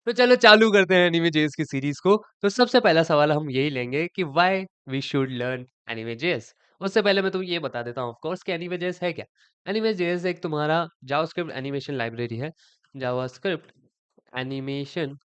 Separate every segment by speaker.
Speaker 1: तो चलो चालू करते हैं एनिमे जेएस की सीरीज को। तो सबसे पहला सवाल हम यही लेंगे कि why we should learn anime JS. उससे पहले मैं तुम्हें ये बता देता हूँ ऑफ कोर्स कि एनिमे जेएस है क्या। एनिमे जेएस एक तुम्हारा जावास्क्रिप्ट एनिमेशन लाइब्रेरी है। जावास्क्रिप्ट एनिमेशन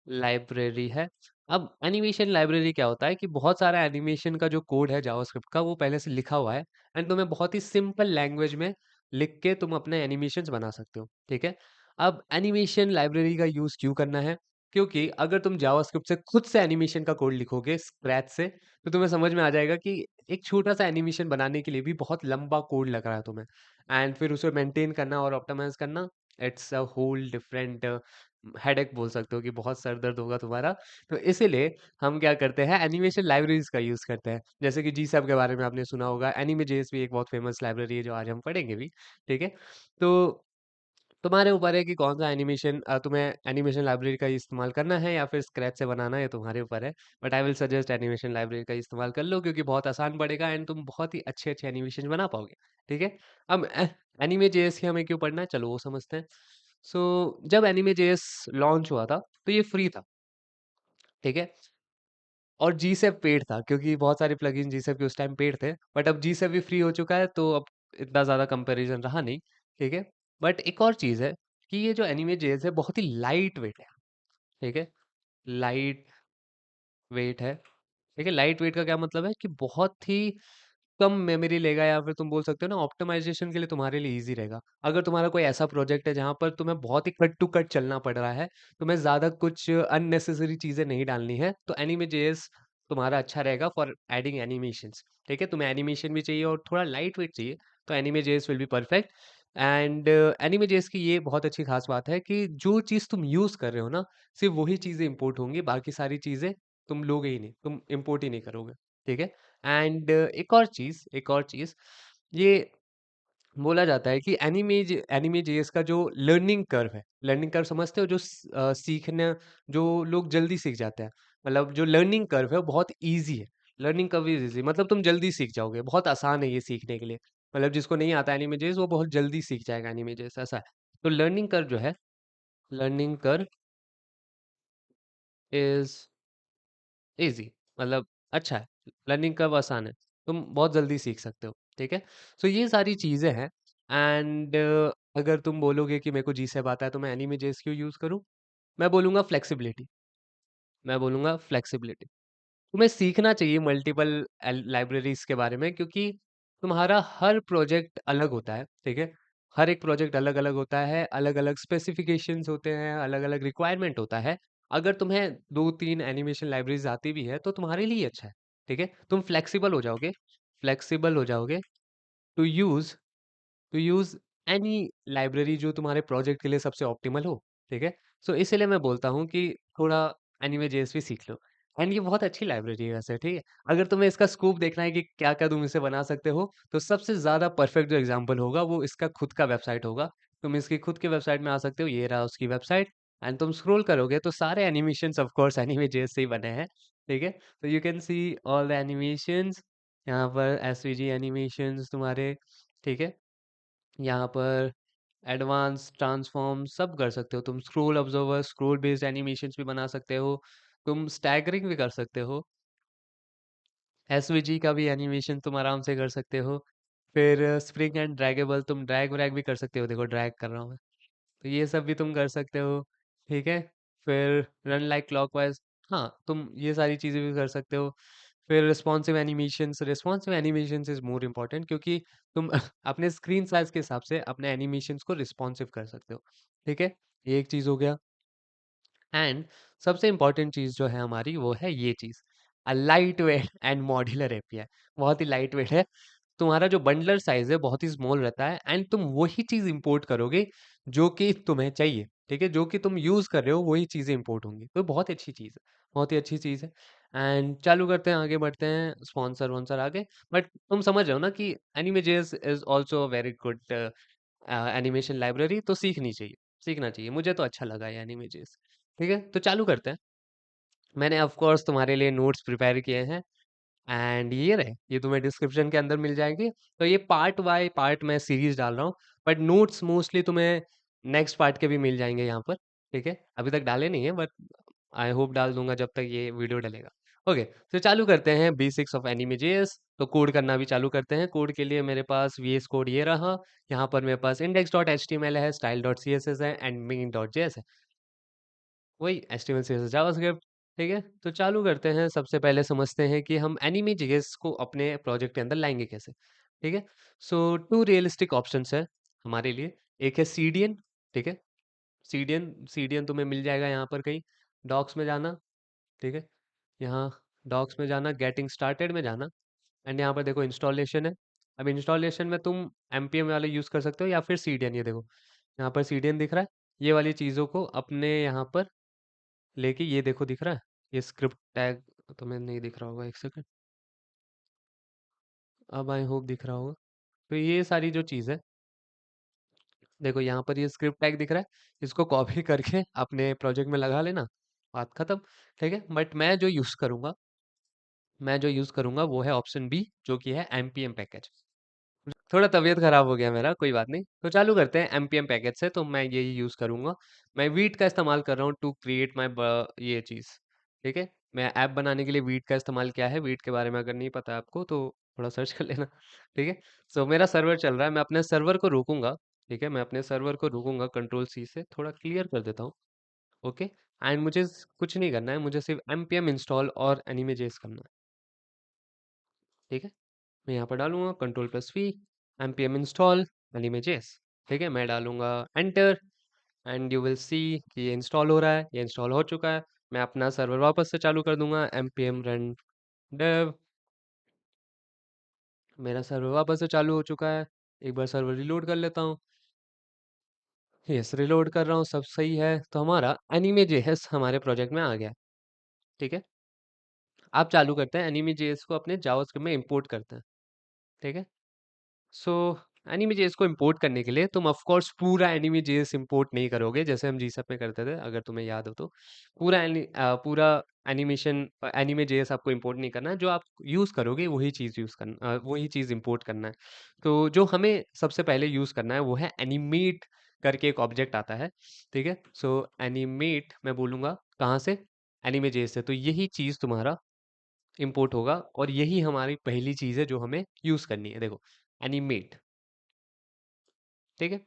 Speaker 1: लाइब्रेरी है। अब एनिमेशन लाइब्रेरी क्या होता है कि बहुत सारा एनिमेशन का जो कोड है जावास्क्रिप्ट का वो पहले से लिखा हुआ है एंड तुम्हें बहुत ही सिंपल लैंग्वेज में लिख के तुम अपने एनिमेशंस बना सकते हो। ठीक है। अब एनिमेशन लाइब्रेरी का यूज क्यों करना है? क्योंकि अगर तुम जावास्क्रिप्ट से खुद से एनिमेशन का कोड लिखोगे स्क्रैच से तो तुम्हें समझ में आ जाएगा कि एक छोटा सा एनिमेशन बनाने के लिए भी बहुत लंबा कोड लग रहा है तुम्हें एंड फिर उसे मेंटेन करना और ऑप्टिमाइज करना it's a whole different headache बोल सकते हो कि बहुत सर दर्द होगा तुम्हारा। तो इसीलिए हम क्या करते हैं एनिमेशन लाइब्रेरीज का यूज करते हैं। जैसे कि जीसैप के बारे में आपने सुना होगा, एनिमे जेएस भी एक बहुत फेमस लाइब्रेरी है जो आज हम पढ़ेंगे भी। ठीक है। तो तुम्हारे ऊपर है कि कौन सा एनिमेशन तुम्हें एनिमेशन लाइब्रेरी का इस्तेमाल करना है या फिर स्क्रैच से बनाना है, तुम्हारे ऊपर है। But I will suggest animation library का इस्तेमाल कर लो क्योंकि बहुत आसान पड़ेगा एंड तुम बहुत ही अच्छे अच्छे एनिमेशन बना पाओगे। ठीक है। अब एनिमे जेएस की हमें क्यों पढ़ना है, चलो वो समझते हैं। सो जब एनिमे जेएस लॉन्च हुआ था तो ये फ्री था। ठीक है। और जीसैप पेड था क्योंकि बहुत सारे प्लगइन जीसैप के उस टाइम पेड थे, बट अब जीसैप भी फ्री हो चुका है तो अब इतना ज़्यादा कंपैरिजन रहा नहीं। ठीक है। बट एक और चीज़ है कि ये जो एनिमे जेज है बहुत ही लाइट वेट है। ठीक है। लाइट वेट है। ठीक है। लाइट वेट का क्या मतलब है कि बहुत ही कम मेमोरी लेगा या फिर तुम बोल सकते हो ना ऑप्टिमाइजेशन के लिए तुम्हारे लिए इजी रहेगा। अगर तुम्हारा कोई ऐसा प्रोजेक्ट है जहां पर तुम्हें बहुत ही कट टू कट चलना पड़ रहा है, तुम्हें ज्यादा कुछ अननेसेसरी चीजें नहीं डालनी है, तो एनिमे जेएस तुम्हारा अच्छा रहेगा फॉर एडिंग एनिमेशंस। ठीक है। तुम्हें एनिमेशन भी चाहिए और थोड़ा लाइट वेट चाहिए तो anime JS will be perfect. And anime JS की ये बहुत अच्छी खास बात है कि जो चीज़ तुम यूज़ कर रहे हो ना, सिर्फ वही चीज़ें इंपोर्ट होंगी, बाकी सारी चीज़ें तुम लोगे ही नहीं, तुम इंपोर्ट ही नहीं करोगे। ठीक है। एंड एक और चीज़ ये बोला जाता है कि एनिमे जेएस का जो लर्निंग कर्व है, लर्निंग कर्व समझते हो, जो सीखने, जो लोग जल्दी सीख जाते हैं, मतलब जो लर्निंग कर्व है वो बहुत इजी है। लर्निंग कर्व इज इजी मतलब तुम जल्दी सीख जाओगे, बहुत आसान है ये सीखने के लिए। मतलब जिसको नहीं आता एनिमे जेएस वो बहुत जल्दी सीख जाएगा एनिमे जेएस, ऐसा है। तो लर्निंग कर्व जो है, लर्निंग कर्व इज ईज़ी, मतलब अच्छा है, लर्निंग कर्व आसान है, तुम बहुत जल्दी सीख सकते हो। ठीक है? सो ये सारी चीज़ें हैं एंड अगर तुम बोलोगे कि मेरे को जीसैप आता है तो मैं एनिमे जेएस क्यों यूज़ करूँ? मैं बोलूँगा फ्लेक्सिबिलिटी, मैं बोलूँगा फ्लेक्सिबिलिटी। तुम्हें सीखना चाहिए मल्टीपल लाइब्रेरीज के बारे में क्योंकि तुम्हारा हर प्रोजेक्ट अलग होता है। ठीक है। हर एक प्रोजेक्ट अलग अलग होता है, अलग अलग स्पेसिफिकेशंस होते हैं, अलग अलग रिक्वायरमेंट होता है। अगर तुम्हें दो तीन एनिमेशन लाइब्रेरीज आती भी है तो तुम्हारे लिए अच्छा है। ठीक है। तुम फ्लेक्सिबल हो जाओगे, फ्लेक्सिबल हो जाओगे to use to use any library जो तुम्हारे प्रोजेक्ट के लिए सबसे ऑप्टिमल हो। ठीक है। सो इसीलिए मैं बोलता हूँ कि थोड़ा एनिमे जेएस भी सीख लो। एंड ये बहुत अच्छी लाइब्रेरी है वैसे। ठीक है। अगर तुम्हें इसका स्कोप देखना है कि क्या क्या तुम इसे बना सकते हो, तो सबसे ज्यादा परफेक्ट जो एग्जाम्पल होगा वो इसका खुद का वेबसाइट होगा। तुम इसकी खुद के वेबसाइट में आ सकते हो, ये रहा उसकी वेबसाइट। एंड तुम स्क्रॉल करोगे तो सारे animation of course anime JS से ही बने हैं। ठीक है। तो you can see all the animations, यहाँ पर एसवीजी एनिमेशंस तुम्हारे। ठीक है। यहाँ पर एडवांस ट्रांसफॉर्म सब कर सकते हो तुम, scroll observer, scroll based animations भी बना सकते हो, तुम स्टैगरिंग भी कर सकते हो, एसवीजी का भी एनिमेशन तुम आराम से कर सकते हो। फिर स्प्रिंग एंड ड्रैगेबल, तुम ड्रैग व्रैग भी कर सकते हो, देखो ड्रैग कर रहा हूँ मैं, तो ये सब भी तुम कर सकते हो। ठीक है। फिर रन लाइक क्लॉकवाइज, हाँ तुम ये सारी चीज़ें भी कर सकते हो। फिर responsive animations is more important क्योंकि तुम अपने स्क्रीन साइज के हिसाब से अपने एनिमेशंस को रिस्पॉन्सिव कर सकते हो। ठीक है। ये एक चीज़ हो गया। एंड सबसे इम्पोर्टेंट चीज़ जो है हमारी वो है ये चीज़, a light weight and modular API. बहुत ही लाइट वेट है, तुम्हारा जो बंडलर साइज है बहुत ही स्मॉल रहता है एंड तुम वही चीज़ इंपोर्ट करोगे जो कि तुम्हें चाहिए। ठीक है। जो कि तुम यूज़ कर रहे हो वही चीज़ें इंपोर्ट होंगी, तो बहुत अच्छी चीज़ है, बहुत ही अच्छी चीज़ है। एंड चालू करते हैं, आगे बढ़ते हैं, स्पॉन्सर वॉन्सर आगे। बट तुम समझ रहे हो ना कि एनिमे जेस is also very good animation library, तो सीखनी चाहिए, सीखना चाहिए। मुझे तो अच्छा लगा ये एनिमे जेस। ठीक है। तो चालू करते हैं। मैंने ऑफ कोर्स तुम्हारे लिए नोट्स प्रिपेयर किए हैं एंड ये रहे, ये तुम्हें डिस्क्रिप्शन के अंदर मिल जाएंगे। तो ये पार्ट बाय पार्ट मैं सीरीज डाल रहा हूँ, बट नोट्स मोस्टली तुम्हें नेक्स्ट पार्ट के भी मिल जाएंगे यहाँ पर। ठीक है? अभी तक डाले नहीं है, बट आई होप डाल दूँगा जब तक ये वीडियो डलेगा। ओके, तो चालू करते हैं बेसिक्स ऑफ एनिमे जेएस। तो कोड करना भी चालू करते हैं। कोड के लिए मेरे पास वीएस कोड ये रहा। यहाँ पर मेरे पास index.html है, style.css है एंड main.js है। वही एचटीएमएल सीएसएस जावास्क्रिप्ट। ठीक है, तो चालू करते हैं। सबसे पहले समझते हैं कि हम एनिमे जेएस को अपने प्रोजेक्ट के अंदर लाएंगे कैसे। ठीक है, सो टू रियलिस्टिक ऑप्शंस है हमारे लिए। एक है सीडीएन। ठीक है, सीडीएन सीडीएन तुम्हें मिल जाएगा यहाँ पर कहीं। डॉक्स में जाना। ठीक है, यहाँ डॉक्स में जाना, गेटिंग स्टार्टेड में जाना एंड यहाँ पर देखो इंस्टॉलेशन है। अब इंस्टॉलेशन में तुम एमपीएम वाले यूज़ कर सकते हो या फिर सीडीएन। ये देखो यहाँ पर सीडीएन दिख रहा है। ये वाली चीज़ों को अपने यहाँ पर लेके, ये देखो दिख रहा है, ये स्क्रिप्ट टैग तुम्हें नहीं दिख रहा होगा, एक सेकंड। अब आई होप दिख रहा होगा। तो ये सारी जो चीज़ है, देखो यहाँ पर ये स्क्रिप्ट टैग दिख रहा है, इसको कॉपी करके अपने प्रोजेक्ट में लगा लेना, बात खत्म। ठीक है, बट मैं जो यूज़ करूंगा वो है ऑप्शन बी, जो कि है एमपीएम पैकेज। थोड़ा तबीयत खराब हो गया मेरा, कोई बात नहीं। तो चालू करते हैं एमपीएम पैकेज से। तो मैं यही यूज़ करूंगा। मैं वीट का इस्तेमाल कर रहा हूँ टू क्रिएट माई ये चीज़। ठीक है, मैं ऐप बनाने के लिए वीट का इस्तेमाल किया है। वीट के बारे में अगर नहीं पता आपको तो थोड़ा सर्च कर लेना। ठीक है, सो मेरा सर्वर चल रहा है, मैं अपने सर्वर को रोकूंगा। ठीक है, मैं अपने सर्वर को रोकूंगा, कंट्रोल सी से थोड़ा क्लियर कर देता हूँ। ओके, एंड मुझे कुछ नहीं करना है, मुझे सिर्फ एमपीएम इंस्टॉल और एनिमेजेस करना है। ठीक है, मैं यहाँ पर डालूंगा control plus V, npm install animejs. ठीक है, मैं डालूंगा enter and you will see कि ये इंस्टॉल हो रहा है, ये इंस्टॉल हो चुका है। मैं अपना सर्वर वापस से चालू कर दूंगा, npm run dev। मेरा सर्वर वापस से चालू हो चुका है। एक बार सर्वर रिलोड कर लेता हूँ। यस, रिलोड कर रहा हूँ, सब सही है। तो हमारा एनिमे.js हमारे प्रोजेक्ट में आ गया। ठीक है, आप चालू करते हैं एनिमे.js को अपने जावास्क्रिप्ट में इंपोर्ट करते हैं। ठीक है, सो एनिमे जेएस को इंपोर्ट करने के लिए तुम ऑफ कोर्स पूरा एनिमे जेएस इंपोर्ट नहीं करोगे, जैसे हम जीसप में करते थे, अगर तुम्हें याद हो तो। पूरा एनिमेशन एनिमे जेएस आपको इंपोर्ट नहीं करना है। जो आप यूज़ करोगे वही चीज़ वही चीज़ इंपोर्ट करना है। तो जो हमें सबसे पहले यूज़ करना है वो है एनिमेट करके एक ऑब्जेक्ट आता है। ठीक है, सो एनिमेट मैं बोलूँगा कहाँ से, एनिमे जेएस से। तो यही चीज़ तुम्हारा इंपोर्ट होगा और यही हमारी पहली चीज़ है जो हमें यूज़ करनी है। देखो, एनिमेट। ठीक है,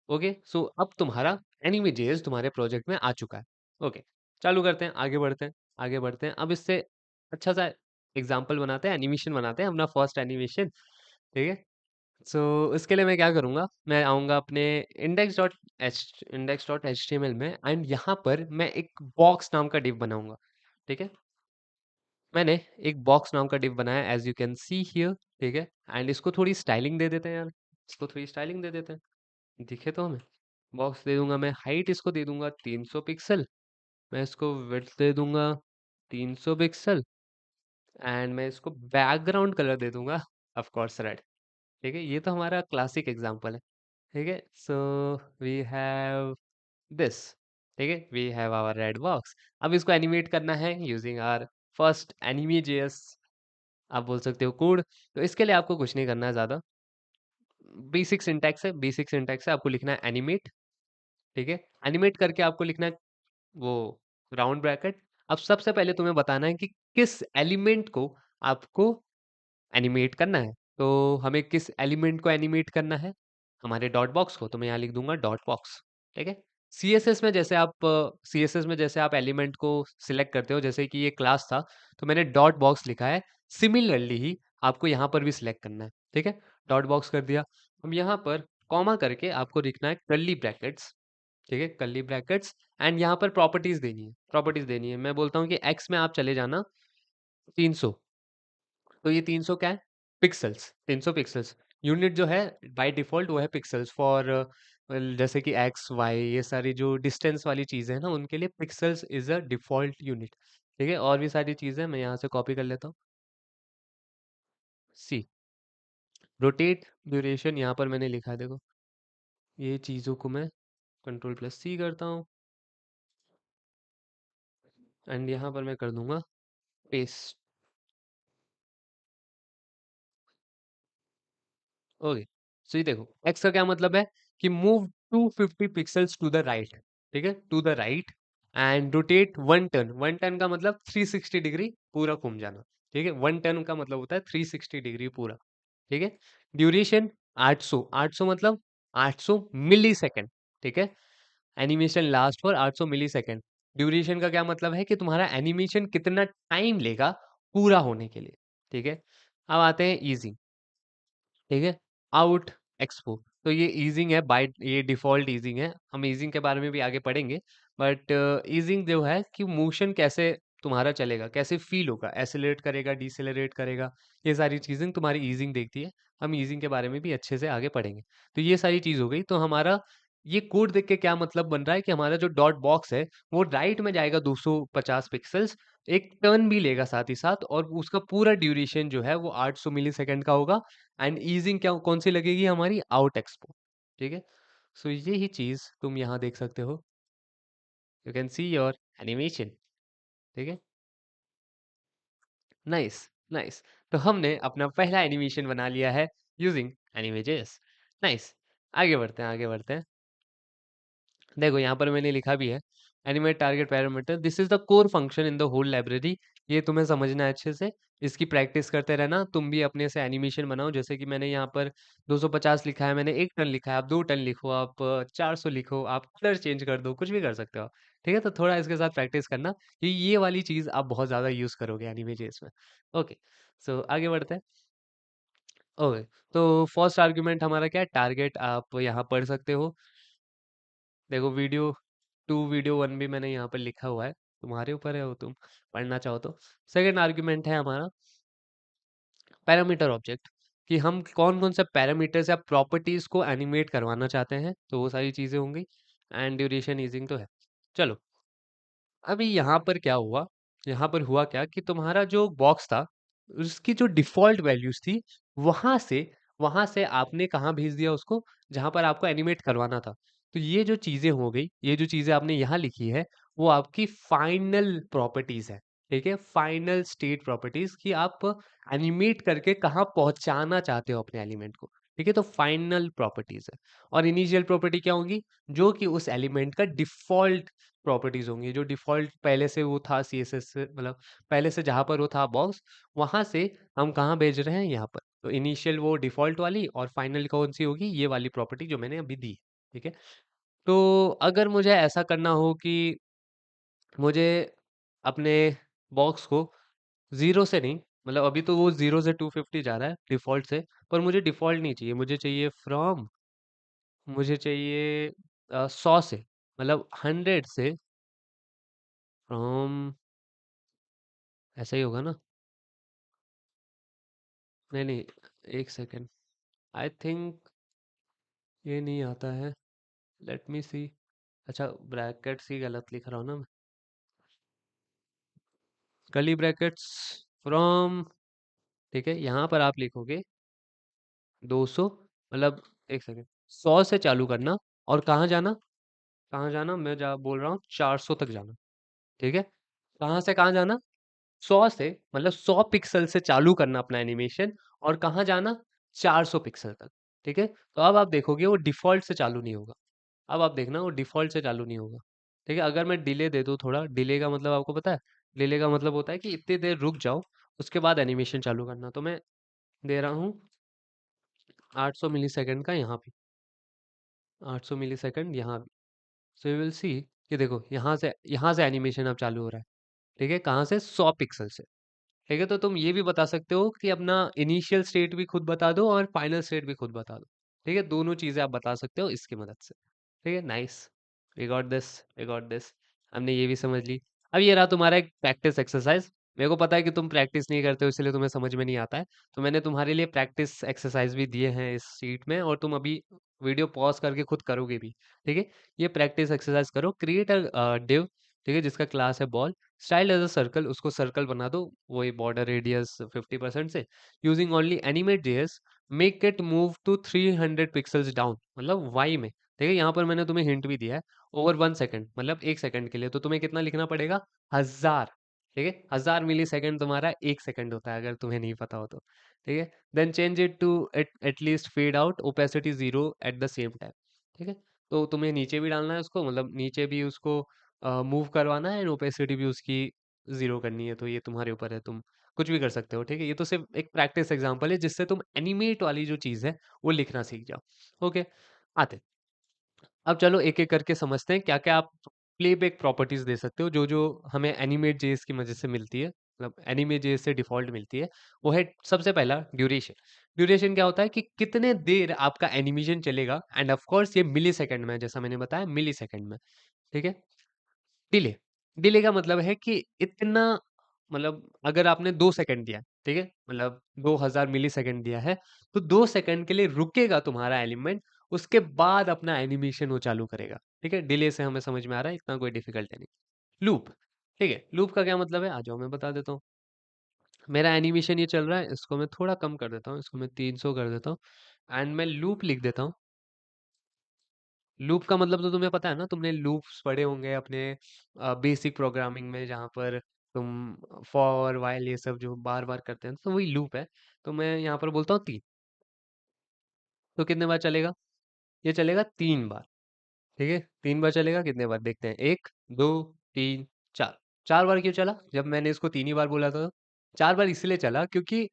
Speaker 1: ओके, सो अब तुम्हारा एनिमे जेएस तुम्हारे प्रोजेक्ट में आ चुका है। ओके, चालू करते हैं, आगे बढ़ते हैं, आगे बढ़ते हैं। अब इससे अच्छा सा एग्जांपल बनाते हैं, एनिमेशन बनाते हैं, अपना फर्स्ट एनिमेशन। ठीक है, सो इसके लिए मैं क्या करूँगा, मैं आऊँगा अपने index.html में एंड यहाँ पर मैं एक बॉक्स नाम का डिव बनाऊँगा। ठीक है, मैंने एक बॉक्स नाम का डिव बनाया, as you can see here. ठीक है, एंड इसको थोड़ी स्टाइलिंग दे देते हैं यार, इसको थोड़ी स्टाइलिंग दे देते हैं, दिखे तो हमें। बॉक्स दे दूंगा मैं, हाइट इसको दे दूंगा 300 पिक्सल। मैं इसको विड्थ दे दूंगा 300 पिक्सल एंड मैं इसको बैकग्राउंड कलर दे दूंगा ऑफ कोर्स रेड। ठीक है, ये तो हमारा क्लासिक एग्जांपल है। ठीक है, सो वी हैव दिस। ठीक है, we have our red box. अब इसको एनिमेट करना है using our first anime JS, आप बोल सकते हो कोड। तो इसके लिए आपको कुछ नहीं करना है ज़्यादा। बेसिक सिंटैक्स है, आपको लिखना है एनिमेट। ठीक है, एनिमेट करके आपको लिखना है वो राउंड ब्रैकेट। अब सबसे पहले तुम्हें बताना है कि किस एलिमेंट को आपको एनिमेट करना है। तो हमें किस एलिमेंट को एनिमेट करना है, हमारे डॉट बॉक्स को। तो मैं यहाँ लिख दूंगा डॉट बॉक्स। ठीक है, सीएसएस में जैसे आप एलिमेंट को सिलेक्ट करते हो, जैसे कि ये क्लास था तो मैंने डॉट बॉक्स लिखा है, सिमिलरली ही आपको यहाँ पर भी सिलेक्ट करना है। ठीक है, डॉट बॉक्स कर दिया। अब यहाँ पर कॉमा करके आपको लिखना है कर्ली ब्रैकेट्स। ठीक है, कर्ली ब्रैकेट्स एंड यहाँ पर प्रॉपर्टीज देनी है। मैं बोलता हूँ कि एक्स में आप चले जाना 300। तो ये 300 क्या है, पिक्सल्स, 300 पिक्सल्स। यूनिट जो है बाय डिफॉल्ट वो है पिक्सल्स फॉर, जैसे कि एक्स वाई, ये सारी जो डिस्टेंस वाली चीज़ें हैं ना, उनके लिए pixels is a default unit. ठीक है, और भी सारी चीज़ें मैं यहाँ से कॉपी कर लेता हूँ। सी, रोटेट ड्यूरेशन यहाँ पर मैंने लिखा है, देखो ये चीज़ों को मैं कंट्रोल प्लस सी करता हूँ एंड यहाँ पर मैं कर दूंगा पेस्ट। ओके, सो ये देखो एक्स का क्या मतलब है कि move 250 pixels to the right. ठीक है, to the right and rotate 1 turn. 1 turn का मतलब 360 डिग्री पूरा घूम जाना। ठीक है, 1 टर्न का मतलब होता है 360 डिग्री पूरा। ठीक है, ड्यूरेशन 800। 800 मतलब 800 मिली सेकेंड। ठीक है, animation last for 800 millisecond. Duration का क्या मतलब है कि तुम्हारा एनिमेशन कितना टाइम लेगा पूरा होने के लिए। ठीक है, अब आते हैं इजी। ठीक है, आउट एक्सपो। तो ये ईजिंग है, बाय ये डिफॉल्ट ईजिंग है। हम ईजिंग के बारे में भी आगे पढ़ेंगे। बट ईजिंग जो है कि मोशन कैसे तुम्हारा चलेगा, कैसे फील होगा, एसिलेरेट करेगा, डिसेलरेट करेगा, ये सारी चीजें तुम्हारी ईजिंग देखती है। हम ईजिंग के बारे में भी अच्छे से आगे पढ़ेंगे। तो ये सारी चीज हो गई। तो हमारा ये कोड देख के क्या मतलब बन रहा है कि हमारा जो डॉट बॉक्स है वो राइट में जाएगा 250 पिक्सल्स, एक टर्न भी लेगा साथ ही साथ, और उसका पूरा ड्यूरेशन जो है वो 800 मिली सेकेंड का होगा। एंड ईजिंग क्या कौन सी लगेगी हमारी, आउट एक्सपो। ठीक है, सो ये ही चीज तुम यहाँ देख सकते हो। You can see your animation. ठीक है, नाइस नाइस। तो हमने अपना पहला एनिमेशन बना लिया है यूजिंग एनिमेजेस। नाइस, आगे बढ़ते हैं, आगे बढ़ते हैं। देखो यहाँ पर मैंने लिखा भी है, animate target parameter this is the core function in the whole library. ये तुम्हें समझना है अच्छे से, इसकी प्रैक्टिस करते रहना। तुम भी अपने से एनिमेशन बनाओ, जैसे कि मैंने यहाँ पर 250 लिखा है, मैंने 1 टन लिखा है, आप 2 टन लिखो, आप 400 लिखो, आप कलर चेंज कर दो, कुछ भी कर सकते हो। ठीक है, तो थोड़ा इसके साथ प्रैक्टिस करना कि ये वाली चीज आप बहुत ज्यादा यूज करोगे एनिमेजेस में। ओके, सो आगे बढ़ते हैं। ओके, तो फर्स्ट आर्ग्यूमेंट हमारा क्या है, टारगेट। आप यहाँ पढ़ सकते हो, देखो वीडियो 2 वीडियो 1 भी मैंने यहाँ पर लिखा हुआ है, तुम्हारे ऊपर है वो, तुम पढ़ना चाहो तो। सेकंड आर्ग्यूमेंट है हमारा पैरामीटर ऑब्जेक्ट, कि हम कौन कौन से पैरामीटर्स या प्रॉपर्टीज को एनिमेट करवाना चाहते हैं, तो वो सारी चीजें होंगी। एंड ड्यूरेशन ईजिंग तो है। चलो, अभी यहाँ पर क्या हुआ, यहाँ पर हुआ क्या कि तुम्हारा जो बॉक्स था उसकी जो डिफॉल्ट वैल्यूज थी, वहां से वहां से आपने कहाँ भेज दिया उसको, जहां पर आपको एनिमेट करवाना था। तो ये जो चीजें हो गई, ये जो चीजें आपने यहाँ लिखी है, वो आपकी फाइनल प्रॉपर्टीज है। ठीक है, फाइनल स्टेट प्रॉपर्टीज, कि आप एनिमेट करके कहाँ पहुंचाना चाहते हो अपने एलिमेंट को। ठीक है, तो फाइनल प्रॉपर्टीज है। और इनिशियल प्रॉपर्टी क्या होगी, जो कि उस एलिमेंट का डिफॉल्ट प्रॉपर्टीज होंगी, जो डिफॉल्ट पहले से वो था सीएसएस से, मतलब पहले से जहां पर वो था बॉक्स, वहां से हम कहाँ भेज रहे हैं यहाँ पर। तो इनिशियल वो डिफॉल्ट वाली, और फाइनल कौन सी होगी, ये वाली प्रॉपर्टी जो मैंने अभी दी है। ठीक है, तो अगर मुझे ऐसा करना हो कि मुझे अपने बॉक्स को जीरो से नहीं, मतलब अभी तो वो 0 से 250 जा रहा है डिफॉल्ट से, पर मुझे डिफॉल्ट नहीं चाहिए, मुझे चाहिए फ्रॉम, मुझे चाहिए 100 से, मतलब 100 से, फ्रॉम, ऐसा ही होगा ना। नहीं नहीं, एक सेकेंड, आई थिंक ये नहीं आता है, लेट मी सी। अच्छा, ब्रैकेट्स ही गलत लिख रहा हूँ ना मैं, कर्ली ब्रैकेट्स, फ्रॉम। ठीक है, यहाँ पर आप लिखोगे 200, मतलब एक सेकेंड, 100 से चालू करना, और कहाँ जाना, कहाँ जाना, मैं जा बोल रहा हूँ 400 तक जाना। ठीक है, कहाँ से कहाँ जाना, 100 से, मतलब 100 पिक्सल से चालू करना अपना एनिमेशन, और कहाँ जाना, 400 पिक्सल तक। ठीक है, तो अब आप देखोगे वो डिफॉल्ट से चालू नहीं होगा। अब आप देखना वो डिफ़ॉल्ट से चालू नहीं होगा। ठीक है? अगर मैं डिले दे दूँ थोड़ा, डिले का मतलब आपको पता है? डिले का मतलब होता है कि इतनी देर रुक जाओ, उसके बाद एनिमेशन चालू करना। तो मैं दे रहा हूँ 800 मिलीसेकंड का यहाँ भी, 800 मिलीसेकंड यहाँ भी। सो यू विल सी कि देखो यहाँ से एनिमेशन अब चालू हो रहा है। ठीक है? कहाँ से? 100 पिक्सल से। ठीक है, तो तुम ये भी बता सकते हो कि अपना इनिशियल स्टेट भी खुद बता दो और फाइनल स्टेट भी खुद बता दो। ठीक है, दोनों चीजें आप बता सकते हो इसकी मदद से। ठीक है, nice, we got this, we got this. हमने ये भी समझ ली। अब ये रहा तुम्हारा एक प्रैक्टिस एक्सरसाइज। मेरे को पता है कि तुम प्रैक्टिस नहीं करते हो, इसलिए तुम्हें समझ में नहीं आता है। तो मैंने तुम्हारे लिए प्रैक्टिस एक्सरसाइज भी दिए हैं इस शीट में, और तुम अभी वीडियो पॉज करके खुद करोगे भी। ठीक है, ये प्रैक्टिस एक्सरसाइज करो। क्रिएट अ डिव, ठीक है, जिसका क्लास है ball, style as a circle, उसको सर्कल बना दो, वही बॉर्डर रेडियस 50% से, using only animate JS, make it move to 300 pixels down, मतलब वाई में। ठीक है, यहाँ पर मैंने तुम्हें हिंट भी दिया है, ओवर 1 सेकंड, मतलब 1 सेकंड के लिए, तो तुम्हें कितना लिखना पड़ेगा, 1000। ठीक है, 1000 मिली सेकंड तुम्हारा 1 सेकंड होता है, अगर तुम्हें नहीं पता हो तो। ठीक है, then change it to at least fade out opacity 0 at the same time. ठीक है, तो तुम्हें नीचे भी डालना है उसको, मतलब नीचे भी उसको मूव करवाना है, एंड ओपेसिटी भी उसकी 0 करनी है। तो ये तुम्हारे ऊपर है, तुम कुछ भी कर सकते हो, ठीक है? ये तो सिर्फ एक प्रैक्टिस एग्जांपल है जिससे तुम एनिमेट वाली जो चीज़ है वो लिखना सीख जाओ। ओके, आते हैं। अब चलो एक-एक करके समझते हैं क्या-क्या आप प्लेबैक प्रॉपर्टीज़ दे सकते हो, जो-जो हमें एनिमेट जेएस की मदद से मिलती है, मतलब एनिमेट जेएस से डिफ़ॉल्ट मिलती है। वो है सबसे पहला ड्यूरेशन। ड्यूरेशन क्या होता है कि कितने देर आपका एनिमेशन चलेगा, एंड ऑफ कोर्स ये मिलीसेकंड में है, जैसा मैंने बताया मिलीसेकंड में, ठीक है? डिले, डिले का मतलब है कि इतना, मतलब अगर आपने 2 सेकंड दिया, ठीक है? मतलब 2000 मिलीसेकंड दिया है, तो 2 सेकंड के लिए रुकेगा तुम्हारा एलिमेंट, उसके बाद अपना एनिमेशन वो चालू करेगा, ठीक है? डिले से हमें समझ में आ रहा है, इतना कोई डिफिकल्ट है नहीं। लूप, ठीक है? लूप का क्या मतलब है? आ जाओ मैं बता देता हूँ। मेरा एनिमेशन ये चल रहा है, इसको मैं थोड़ा कम कर देता हूँ, इसको मैं 300 कर देता हूँ, एंड मैं लूप लिख देता हूँ। लूप का मतलब तो तुम्हें पता है ना, तुमने लूप्स पढ़े होंगे अपने बेसिक प्रोग्रामिंग में, जहाँ पर तुम फॉर व्हाइल ये सब जो बार बार करते हैं, तो वही लूप है। तो मैं यहाँ पर बोलता हूँ 3, तो कितने बार चलेगा? ये चलेगा 3 बार, ठीक है? 3 बार चलेगा, कितने बार देखते हैं, 1, 2, 3, 4। 4 बार क्यों चला जब मैंने इसको 3 ही बार बोला था? 4 बार इसलिए चला क्योंकि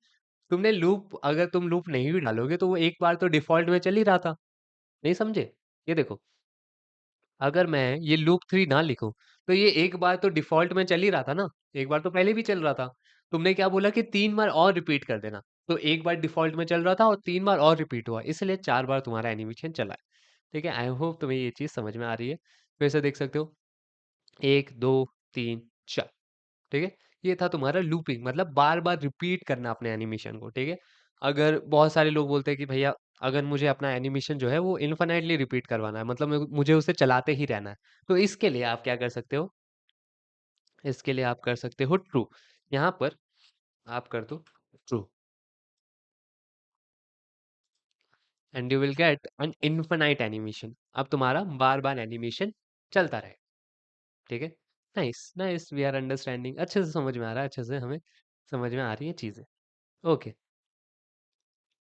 Speaker 1: तुमने लूप, अगर तुम लूप नहीं भी डालोगे तो वो एक बार तो डिफॉल्ट में चल ही रहा था, नहीं समझे? ये देखो, अगर मैं ये लूप 3 ना लिखूं, तो ये एक बार तो डिफॉल्ट में चल ही रहा था ना, एक बार तो पहले भी चल रहा था। तुमने क्या बोला कि 3 बार और रिपीट कर देना, तो एक बार डिफॉल्ट में चल रहा था और 3 बार और रिपीट हुआ, इसलिए 4 बार तुम्हारा एनिमेशन चला है। ठीक है, आई होप तुम्हें ये चीज समझ में आ रही है। फिर से देख सकते हो, 1, 2, 3, 4, ठीक है? ये था तुम्हारा लूपिंग, मतलब बार बार रिपीट करना अपने एनिमेशन को, ठीक है? अगर बहुत सारे लोग बोलते हैं कि भैया, अगर मुझे अपना एनिमेशन जो है वो इन्फिनाइटली रिपीट करवाना है, मतलब मुझे उसे चलाते ही रहना है, तो इसके लिए आप क्या कर सकते हो? इसके लिए आप कर सकते हो ट्रू। यहाँ पर आप कर दो true, and you will get an infinite animation. अब तुम्हारा बार बार एनिमेशन चलता रहे, ठीक है? Nice nice, we are understanding, अच्छे से समझ में आ रहा है, अच्छे से हमें समझ में आ रही है चीजें। ओके,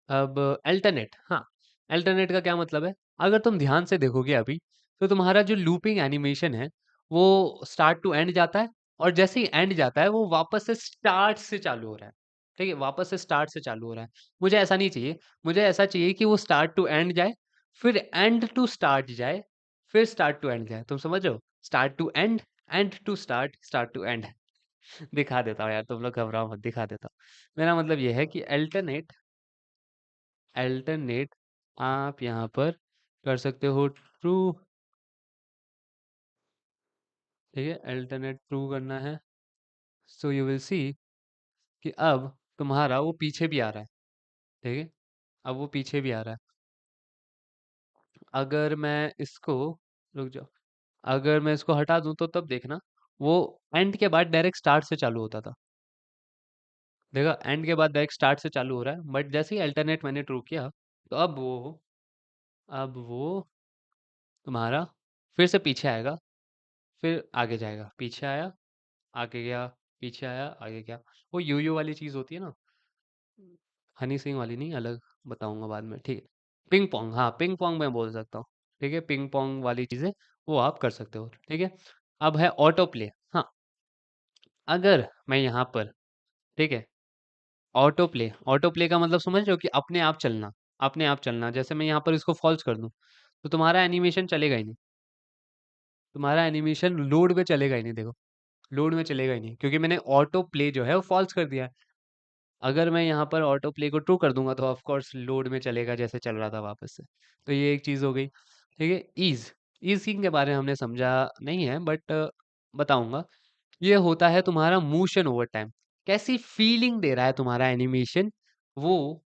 Speaker 1: अब अल्टरनेट, हाँ, अल्टरनेट का क्या मतलब है? अगर तुम ध्यान से देखोगे अभी, तो तुम्हारा जो लूपिंग एनिमेशन है वो स्टार्ट टू एंड जाता है, और जैसे ही एंड जाता है वो वापस से स्टार्ट से चालू हो रहा है, ठीक है? वापस से स्टार्ट से चालू हो रहा है। मुझे ऐसा नहीं चाहिए, मुझे ऐसा चाहिए कि वो स्टार्ट टू एंड जाए, फिर एंड टू स्टार्ट जाए, फिर स्टार्ट टू एंड जाए। तुम समझ रहे हो? Start to end, and to start, start to end. दिखा देता हूँ यार, तुम लोग घबराओ मत, दिखा देता हूँ। मेरा मतलब ये है कि अल्टरनेट, अल्टरनेट आप यहाँ पर कर सकते हो ट्रू, ठीक है? अल्टरनेट ट्रू करना है, सो यू विल सी कि अब तुम्हारा वो पीछे भी आ रहा है, ठीक है? अब वो पीछे भी आ रहा है। अगर मैं इसको, रुक जाओ, अगर मैं इसको हटा दूं तो तब देखना, वो एंड के बाद डायरेक्ट स्टार्ट से चालू होता था। देखा, एंड के बाद डायरेक्ट स्टार्ट से चालू हो रहा है, बट जैसे ही अल्टरनेट मैंने ट्रू किया, तो अब वो तुम्हारा फिर से पीछे आएगा, फिर आगे जाएगा, पीछे आया, आगे गया, पीछे आया, आगे गया। वो यो-यो वाली चीज़ होती है ना, हनी सिंह वाली नहीं, अलग बताऊँगा बाद में, ठीक है? पिंग पोंग, हाँ, पिंग पोंग मैं बोल सकता हूँ, ठीक है? पिंग पोंग वाली चीज़ें वो आप कर सकते हो, ठीक है? अब है ऑटो प्ले, हाँ, अगर मैं यहाँ पर, ठीक है? ऑटो प्ले का मतलब समझ रहे हो कि अपने आप चलना, अपने आप चलना। जैसे मैं यहाँ पर इसको फ़ॉल्स कर दूँ, तो तुम्हारा एनिमेशन चलेगा ही नहीं, तुम्हारा एनिमेशन लोड में चलेगा ही नहीं, देखो, लोड में चलेगा ही नहीं, क्योंकि मैंने ऑटो प्ले जो है वो फ़ॉल्स कर दिया है। अगर मैं यहाँ पर ऑटो प्ले को ट्रू कर दूंगा तो ऑफ कोर्स लोड में चलेगा जैसे चल रहा था वापस से। तो ये एक चीज़ हो गई, ठीक है? ईज, ईजिंग के बारे में हमने समझा नहीं है, बट बताऊंगा। ये होता है तुम्हारा मोशन ओवर टाइम, कैसी फीलिंग दे रहा है तुम्हारा एनिमेशन, वो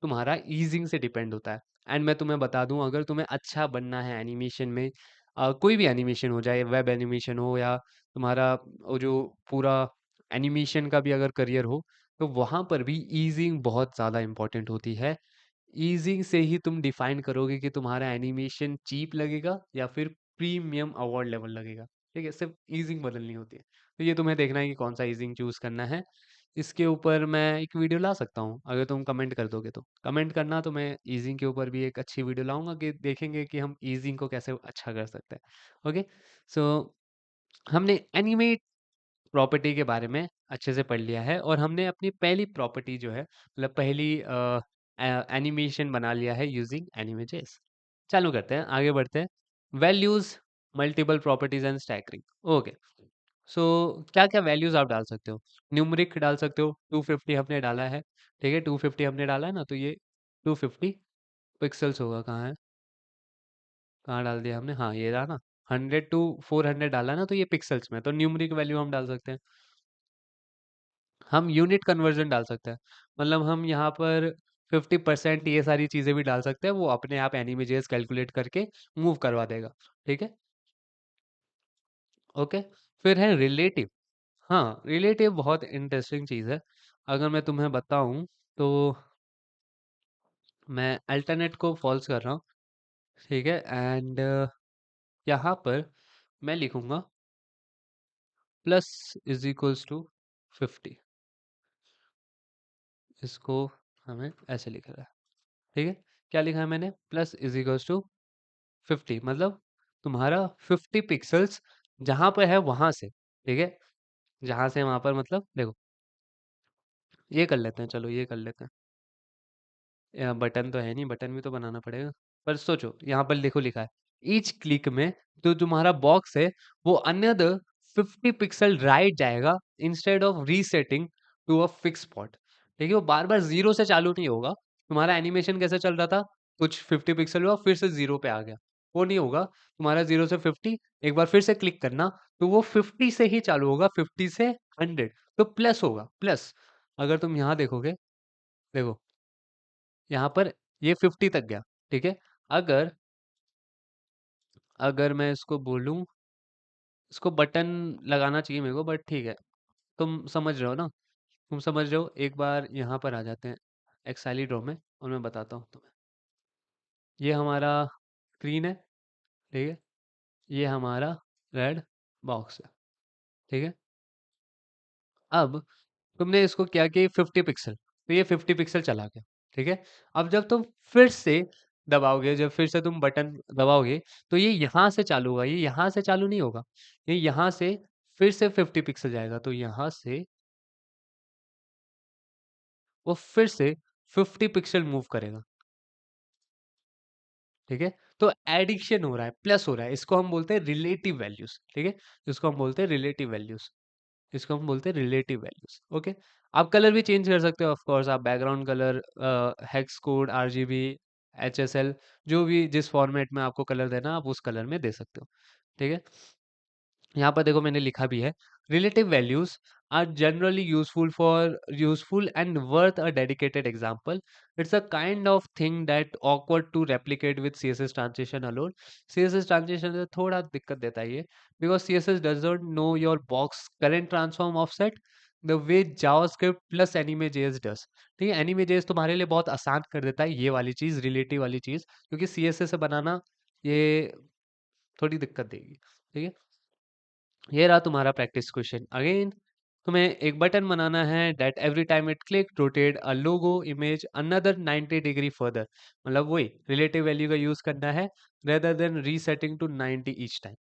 Speaker 1: तुम्हारा ईजिंग से डिपेंड होता है। एंड मैं तुम्हें बता दूं, अगर तुम्हें अच्छा बनना है एनिमेशन में, कोई भी एनिमेशन हो, जाए वेब एनिमेशन हो या तुम्हारा वो जो पूरा एनिमेशन का भी अगर करियर हो, तो वहाँ पर भी ईजिंग बहुत ज़्यादा इंपॉर्टेंट होती है। ईजिंग से ही तुम डिफाइन करोगे कि तुम्हारा एनिमेशन चीप लगेगा या फिर प्रीमियम अवार्ड लेवल लगेगा, ठीक है? सिर्फ ईजिंग बदलनी होती है। तो ये तुम्हें देखना है कि कौन सा ईजिंग चूज करना है। इसके ऊपर मैं एक वीडियो ला सकता हूँ, अगर तुम कमेंट कर दोगे तो। कमेंट करना तो मैं ईजिंग के ऊपर भी एक अच्छी वीडियो लाऊँगा कि देखेंगे कि हम ईजिंग को कैसे अच्छा कर सकते हैं। ओके? सो हमने एनिमेट प्रॉपर्टी के बारे में अच्छे से पढ़ लिया है और हमने अपनी पहली प्रॉपर्टी जो है मतलब पहली एनिमेशन बना लिया है यूजिंग एनिमेजेस। चालू करते हैं, आगे बढ़ते हैं। Values, multiple properties and staggering. Okay. So क्या-क्या वैल्यूज़ आप डाल सकते हो? न्यूमेरिक डाल सकते हो, 250 हमने डाला है, ठीक है? 250 हमने डाला है ना, तो ये 250 पिक्सेल्स होगा, कहाँ है? कहाँ डाल दिया हमने? हाँ, ये रहा ना, 100 टू 400 डाला है ना, तो ये पिक्सेल्स में है, तो न्यूमेरिक वैल्यू हम डाल सकते हैं। हम यूनिट कन्वर्जन डाल सकते हैं, मतलब हम यहाँ पर 50% ये सारी चीज़ें भी डाल सकते हैं, वो अपने आप एनिमेजेस कैलकुलेट करके मूव करवा देगा, ठीक है? ओके, फिर है रिलेटिव। हाँ, रिलेटिव बहुत इंटरेस्टिंग चीज़ है। अगर मैं तुम्हें बताऊँ तो मैं अल्टरनेट को फॉल्स कर रहा हूँ, ठीक है? एंड यहाँ पर मैं लिखूँगा प्लस इज़ इक्वल्स टू 50। इसको हमें ऐसे लिखना है, ठीक है? क्या लिखा है मैंने? प्लस इज़ इक्वल्स टू 50, मतलब तुम्हारा 50 पिक्सेल्स जहाँ पे है वहाँ से, ठीक है? जहाँ से वहाँ पर मतलब देखो, ये कर लेते हैं, चलो ये कर लेते हैं। बटन तो है नहीं, बटन भी तो बनाना पड़ेगा। पर सोचो, यहाँ पर देखो लिखा है, ईच क्लिक में जो तुम्हारा बॉक्स है वो अनदर 50 पिक्सल राइट जाएगा instead of resetting to a fix spot. ठीक है, वो बार-बार 0 से चालू नहीं होगा। तुम्हारा एनिमेशन कैसे चल रहा था? कुछ 50 पिक्सल हुआ फिर से 0 पे आ गया। वो नहीं होगा। तुम्हारा 0 से 50 एक बार फिर से क्लिक करना तो वो 50 से ही चालू होगा, 50 से 100 तो प्लस होगा, प्लस। अगर तुम यहाँ देखोगे, देखो यहाँ पर ये 50 तक गया, ठीक है? अगर अगर मैं इसको बोलूँ, इसको बटन लगाना चाहिए मेरे को, बट ठीक है, तुम समझ रहे हो ना? तुम समझ रहे हो, एक बार यहाँ पर आ जाते हैं एक्सेलीड्रो में और मैं बताता हूँ तुम्हें। ये हमारा स्क्रीन है, ठीक है? ये हमारा रेड बॉक्स है, ठीक है? अब तुमने इसको क्या कि 50 पिक्सल, तो ये 50 पिक्सल चला गया, ठीक है? अब जब तुम फिर से दबाओगे, जब फिर से तुम बटन दबाओगे, तो ये यहाँ से चालू होगा, ये यहाँ से चालू नहीं होगा। ये यहाँ से फिर से 50 पिक्सल जाएगा, तो यहाँ से वो फिर से 50 पिक्सल मूव करेगा, ठीक है? तो एडिशन हो रहा है, प्लस हो रहा है, इसको हम बोलते हैं रिलेटिव वैल्यूज़, ठीक है? इसको हम बोलते हैं रिलेटिव वैल्यूज़। इसको हम बोलते हैं रिलेटिव वैल्यूज। ओके, आप कलर भी चेंज कर सकते हो, ऑफ कोर्स आप background colour, hex code, RGB, HSL, जो भी जिस फॉर्मेट में आपको कलर देना आप उस कलर में दे सकते हो, ठीक है? यहाँ पर देखो मैंने लिखा भी है, relative values are generally useful and worth a dedicated example. It's a kind of thing that awkward to replicate with CSS transition alone. CSS transition से थोड़ा दिक्कत देता है ये, because CSS doesn't know your box current transform offset the way JavaScript plus anime JS does. ठीक है, anime JS तुम्हारे लिए बहुत आसान कर देता है ये वाली चीज, रिलेटिव वाली चीज, क्योंकि सीएसएस से बनाना ये थोड़ी दिक्कत देगी, ठीक है? ये रहा तुम्हारा प्रैक्टिस क्वेश्चन। अगेन तुम्हें एक बटन बनाना है that every time it click rotate a logo image another 90 degree further, मतलब वही रिलेटिव वैल्यू का यूज करना है rather than resetting to 90 each time,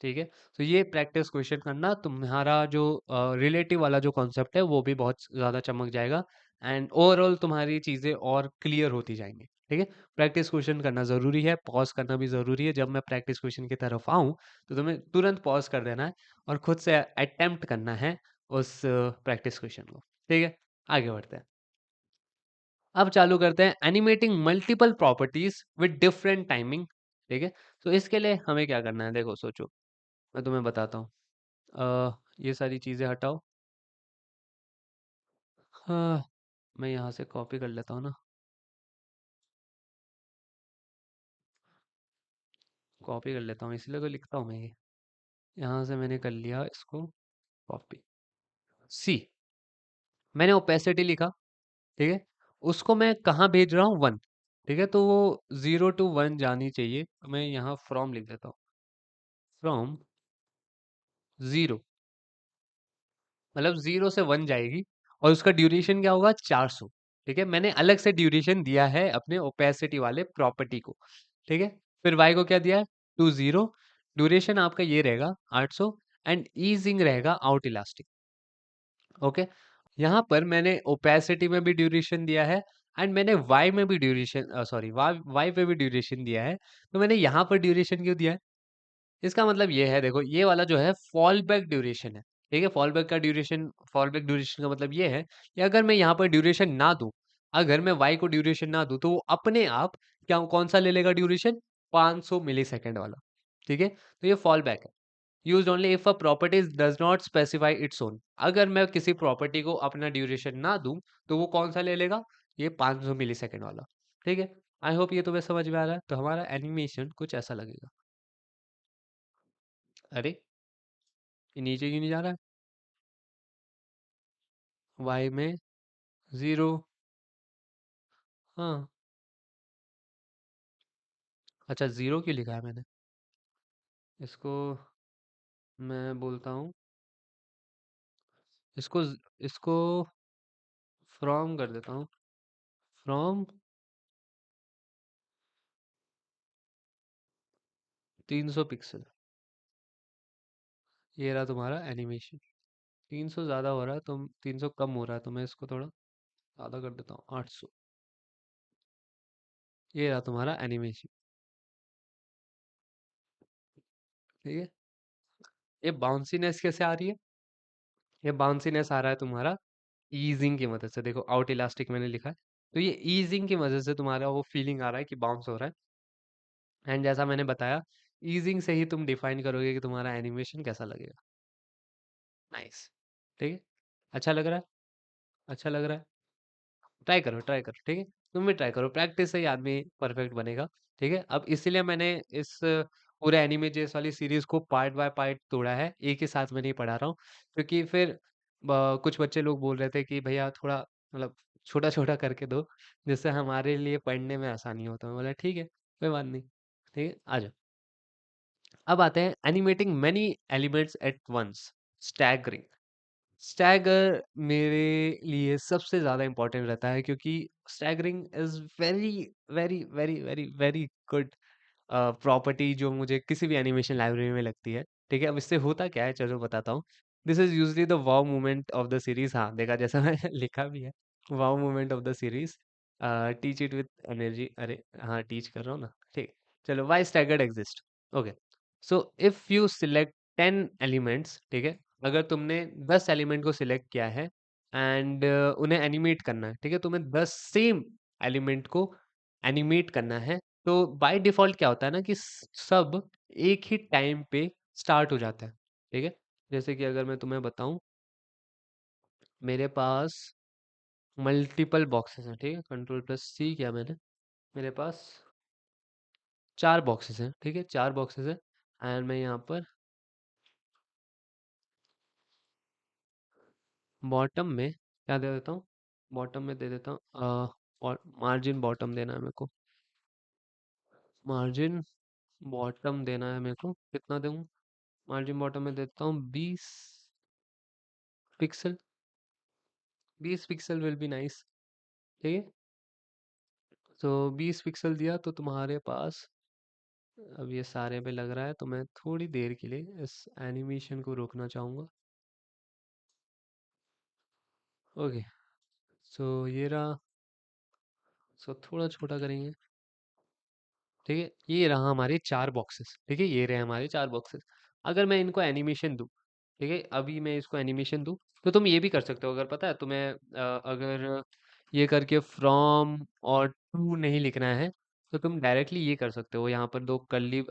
Speaker 1: ठीक है? तो ये प्रैक्टिस क्वेश्चन करना, तुम्हारा जो रिलेटिव वाला जो कॉन्सेप्ट है वो भी बहुत ज़्यादा चमक जाएगा एंड ओवरऑल तुम्हारी चीज़ें और क्लियर होती जाएंगी, ठीक है? प्रैक्टिस क्वेश्चन करना ज़रूरी है, पॉज करना भी ज़रूरी है। जब मैं प्रैक्टिस क्वेश्चन की तरफ आऊँ तो तुम्हें तुरंत पॉज कर देना है और खुद से अटेम्प्ट करना है उस प्रैक्टिस क्वेश्चन को, ठीक है? आगे बढ़ते हैं। अब चालू करते हैं animating multiple properties with different timing, ठीक है? तो इसके लिए हमें क्या करना है, देखो सोचो, मैं तुम्हें बताता हूँ। ये सारी चीज़ें हटाओ। हाँ, मैं यहाँ से कॉपी कर लेता हूँ ना, कॉपी कर लेता हूँ, इसलिए तो लिखता हूँ मैं ये। यहाँ से मैंने कर लिया इसको कॉपी। सी, मैंने ओपेसिटी लिखा, ठीक है? उसको मैं कहाँ भेज रहा हूँ? 1, ठीक है? तो वो 0 टू 1 जानी चाहिए, तो मैं यहाँ फ्रॉम लिख देता हूँ। फ्रॉम 0, मतलब 0 से 1 जाएगी और उसका ड्यूरेशन क्या होगा 400। ठीक है, मैंने अलग से ड्यूरेशन दिया है अपने ओपेसिटी वाले प्रॉपर्टी को। ठीक है, फिर y को क्या दिया है 20, ड्यूरेशन आपका ये रहेगा 800 एंड ईजिंग रहेगा आउट इलास्टिक। ओके, यहाँ पर मैंने ओपेसिटी में भी ड्यूरेशन दिया है एंड मैंने y में भी ड्यूरेशन सॉरी y पे भी ड्यूरेशन दिया है। तो मैंने यहाँ पर ड्यूरेशन क्यों दिया है? इसका मतलब ये है, देखो ये वाला जो है फॉल बैक ड्यूरेशन है। ठीक है, फॉल बैक ड्यूरेशन का मतलब ये है कि अगर मैं यहाँ पर ड्यूरेशन ना दूं, अगर मैं y को ड्यूरेशन ना दूं तो वो अपने आप क्या कौन सा ले लेगा ड्यूरेशन, 500 मिली सेकेंड वाला। ठीक है, तो ये फॉल बैक है। Used only if a property does not specify its own. अगर मैं किसी प्रॉपर्टी को अपना ड्यूरेशन ना दूं तो वो कौन सा ले लेगा, ये 500 मिली सेकेंड वाला। ठीक है, आई होप ये तुम्हें समझ में आ रहा है। तो हमारा एनिमेशन कुछ ऐसा लगेगा। अरे, ये नीचे क्यों नहीं जा रहा है? वाई में 0। हाँ, अच्छा 0 क्यों लिखा है मैंने? इसको मैं बोलता हूँ, इसको इसको फ्रॉम कर देता हूँ। From 300 pixel. ये रहा तुम्हारा एनिमेशन। 300 ज़्यादा हो रहा है, तो 300 कम हो रहा है, तो मैं इसको थोड़ा ज़्यादा कर देता हूँ, 800। ये रहा तुम्हारा एनिमेशन। ठीक है, ये बाउंसीनेस कैसे आ रही है? ये बाउंसीनेस आ रहा है तुम्हारा ईजिंग की मदद से। देखो आउट इलास्टिक मैंने लिखा है, तो ये ईजिंग की मदद से तुम्हारा वो फीलिंग आ रहा है कि बाउंस हो रहा है। एंड जैसा मैंने बताया, ईजिंग से ही तुम डिफाइन करोगे कि तुम्हारा एनिमेशन कैसा लगेगा। नाइस। ठीक है, अच्छा लग रहा है, अच्छा लग रहा है। ट्राई करो, ट्राई करो। ठीक है, तुम भी ट्राई करो, प्रैक्टिस से ही आदमी परफेक्ट बनेगा। ठीक है, अब इसीलिए मैंने इस पूरे एनिमे जेस वाली सीरीज को पार्ट बाय पार्ट तोड़ा है, एक ही साथ में नहीं पढ़ा रहा हूँ। क्योंकि फिर कुछ बच्चे लोग बोल रहे थे कि भैया थोड़ा मतलब छोटा छोटा करके दो, जिससे हमारे लिए पढ़ने में आसानी होता है। बोला ठीक है, कोई बात नहीं। ठीक है, आ जाओ। अब आते हैं animating many elements at once, staggering. Stagger मेरे लिए सबसे ज़्यादा इम्पोर्टेंट रहता है, क्योंकि staggering is very very very very very good property, जो मुझे किसी भी एनिमेशन लाइब्रेरी में लगती है। ठीक है, अब इससे होता क्या है चलो बताता हूँ। This is usually the wow movement of the series. हाँ देखा, जैसा मैं लिखा भी है, wow movement of the series. Teach it with energy. अरे हाँ, टीच कर रहा हूँ ना। ठीक, चलो, why staggered exist. Okay, so if you select 10 elements, ठीक है, अगर तुमने 10 एलिमेंट को सिलेक्ट किया है एंड उन्हें एनिमेट करना है, ठीक है, तुम्हें 10 सेम एलिमेंट को एनिमेट करना है, तो बाय डिफॉल्ट क्या होता है ना कि सब एक ही टाइम पे स्टार्ट हो जाता है। ठीक है, जैसे कि अगर मैं तुम्हें बताऊं, मेरे पास मल्टीपल बॉक्सेस हैं। ठीक है, कंट्रोल प्लस सी किया मैंने, मेरे पास 4 बॉक्सेस हैं। ठीक है, 4 बॉक्सेस हैं एंड मैं यहाँ पर बॉटम में क्या दे देता हूँ, बॉटम में दे देता हूँ और मार्जिन बॉटम देना है मेरे को। मार्जिन बॉटम देना है मेरे को, कितना दूँ? मार्जिन बॉटम में देता हूँ 20 pixel. 20 pixel will be nice. ठीक है, तो 20 पिक्सल दिया तो तुम्हारे पास, अब ये सारे पे लग रहा है, तो मैं थोड़ी देर के लिए इस एनिमेशन को रोकना चाहूँगा। ओके, सो ये रहा। सो थोड़ा छोटा करेंगे। ठीक है, ये रहा हमारे 4 बॉक्सेस। ठीक है, ये रहे हमारे 4 बॉक्सेस। अगर मैं इनको एनिमेशन दूँ, ठीक है, अभी मैं इसको एनिमेशन दूँ, तो तुम ये भी कर सकते हो। अगर पता है तुम्हें, अगर ये करके फ्रॉम और टू नहीं लिखना है, तो तुम डायरेक्टली ये कर सकते हो। यहाँ पर दो कर्ली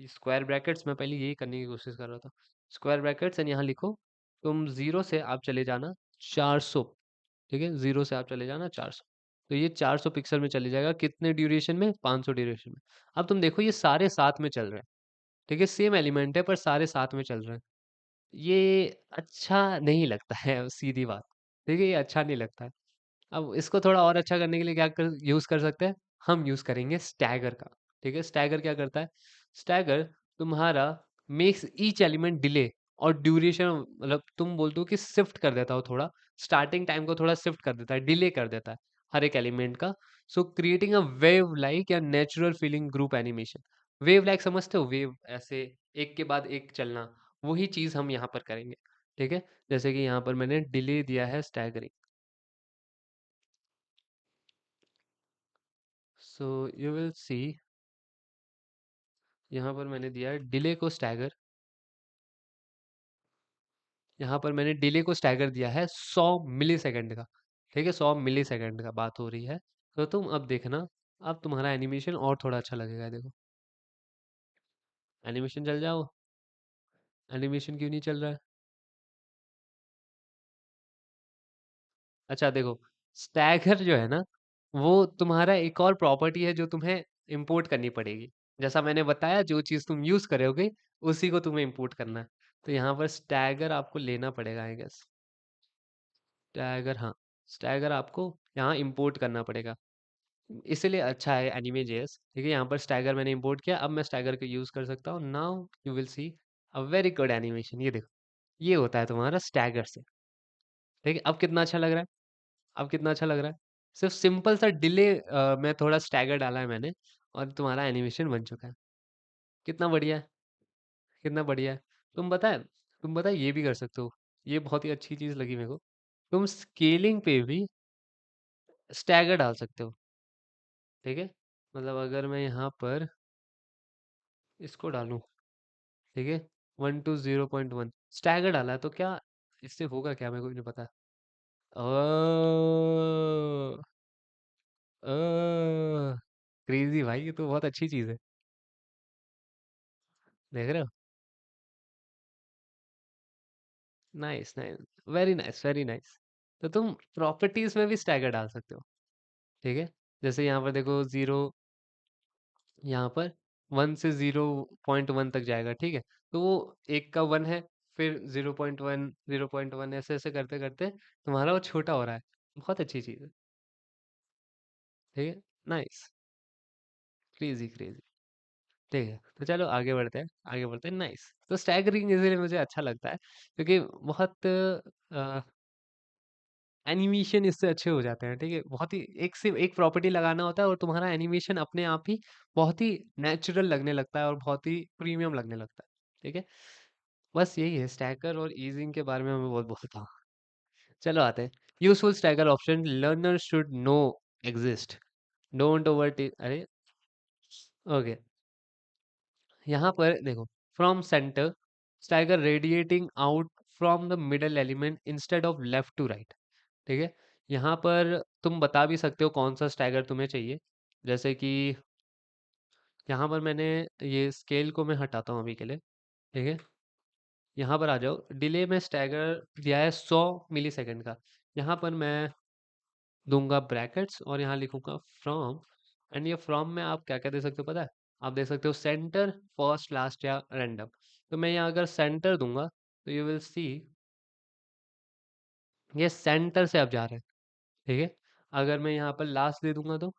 Speaker 1: स्क्वायर ब्रैकेट्स, मैं पहले यही करने की कोशिश कर रहा था। स्क्वायर ब्रैकेट्स एंड यहाँ लिखो, तुम 0 से आप चले जाना 400। ठीक है, 0 से आप चले जाना 400। तो ये 400 पिक्सल में चले जाएगा, कितने ड्यूरेशन में, 500 ड्यूरेशन में। अब तुम देखो ये सारे साथ में चल रहे हैं। ठीक है, सेम एलिमेंट है पर सारे साथ में चल रहे हैं। ये अच्छा नहीं लगता है, सीधी बात। ठीक है, ये अच्छा नहीं लगता है। अब इसको थोड़ा और अच्छा करने के लिए क्या कर यूज कर सकते हैं, हम यूज करेंगे स्टैगर का। ठीक है, स्टैगर क्या करता है, स्टैगर तुम्हारा मेक्स ईच एलिमेंट डिले और ड्यूरेशन मतलब तुम बोलते हो कि शिफ्ट कर देता हो थोड़ा, स्टार्टिंग टाइम को थोड़ा शिफ्ट कर देता है, डिले कर देता है हर एक एलिमेंट का। So creating a wave like या natural feeling group animation. Wave like समझते हो, वेव ऐसे एक के बाद एक चलना, वही चीज हम यहाँ पर करेंगे। ठीक है, जैसे कि यहाँ पर मैंने डिले दिया है स्टैगरिंग। सो यू विल सी, यहाँ पर मैंने दिया है डिले को स्टैगर। यहाँ पर मैंने डिले को स्टैगर दिया है 100 मिली सेकंड का। ठीक है, 100 मिली सेकंड का बात हो रही है। तो तुम अब देखना, अब तुम्हारा एनिमेशन और थोड़ा अच्छा लगेगा। देखो, एनिमेशन चल जाओ, एनिमेशन क्यों नहीं चल रहा है? अच्छा देखो, स्टैगर जो है ना, वो तुम्हारा एक और प्रॉपर्टी है जो तुम्हें इंपोर्ट करनी पड़ेगी। जैसा मैंने बताया, जो चीज़ तुम यूज़ करोगे उसी को तुम्हें इंपोर्ट करना है। तो यहाँ पर स्टैगर आपको लेना पड़ेगा आई गेस। स्टैगर, हाँ, स्टैगर आपको यहाँ इंपोर्ट करना पड़ेगा। इसीलिए अच्छा है एनिमे जेएस। ठीक है, यहाँ पर स्टैगर मैंने इंपोर्ट किया, अब मैं स्टैगर को यूज़ कर सकता हूँ। Now you will C a very good animation. ये देखो, ये होता है तुम्हारा स्टैगर से। ठीक है, अब कितना अच्छा लग रहा है? अब कितना अच्छा लग रहा है? सिर्फ सिंपल सा डिले में थोड़ा स्टैगर डाला है मैंने, और तुम्हारा एनिमेशन बन चुका है। कितना बढ़िया है, कितना बढ़िया है। तुम पता है ये भी कर सकते हो। ये बहुत ही अच्छी चीज़ लगी मेरे को। तुम स्केलिंग पे भी स्टैगर डाल सकते हो। ठीक है, मतलब अगर मैं यहाँ पर इसको डालूं, ठीक है, 1 to 0.1 स्टैगर डाला है, तो क्या इससे होगा, क्या मेरे को भी नहीं पता। ओ, क्रेजी भाई, ये तो बहुत अच्छी चीज है। देख रहे हो? Nice nice, very nice very nice. तो तुम प्रॉपर्टीज में भी स्टैगर डाल सकते हो। ठीक है, जैसे यहाँ पर देखो जीरो, यहाँ पर 1 से 0.1 तक जाएगा। ठीक है, तो वो एक का 1 है, फिर 0.1 0.1 ऐसे ऐसे करते करते तुम्हारा वो छोटा हो रहा है। बहुत अच्छी चीज है। ठीक है, नाइस, क्रेजी क्रेजी। ठीक है, तो चलो आगे बढ़ते हैं, आगे बढ़ते हैं। नाइस, तो स्टैगरिंग इजीली मुझे अच्छा लगता है, क्योंकि बहुत एनिमेशन इससे अच्छे हो जाते हैं। ठीक है, बहुत ही एक से एक प्रॉपर्टी लगाना होता है और तुम्हारा एनिमेशन अपने आप ही बहुत ही नेचुरल लगने लगता है और बहुत ही प्रीमियम लगने लगता है। ठीक है, बस यही है स्टैकर और ईजिंग के बारे में मैं बहुत बोलता हूँ। चलो आते हैं, useful stagger option learner should know exist, don't over. अरे ओके, यहाँ पर देखो, from centre stagger radiating out from the middle element instead of left to right. ठीक है, यहाँ पर तुम बता भी सकते हो कौन सा स्टाइगर तुम्हें चाहिए। जैसे कि यहाँ पर मैंने ये स्केल को मैं हटाता हूँ अभी के लिए। ठीक है, यहाँ पर आ जाओ, डिले में स्टैगर दिया है 100 मिली सेकंड का। यहाँ पर मैं दूंगा ब्रैकेट्स और यहाँ लिखूंगा फ्रॉम। एंड ये फ्रॉम में आप क्या क्या दे सकते हो पता है? आप दे सकते हो सेंटर, फर्स्ट, लास्ट या रैंडम। तो मैं यहाँ अगर सेंटर दूंगा, तो यू विल सी ये सेंटर से अब जा रहे हैं। ठीक है, अगर मैं यहाँ पर लास्ट दे दूंगा, तो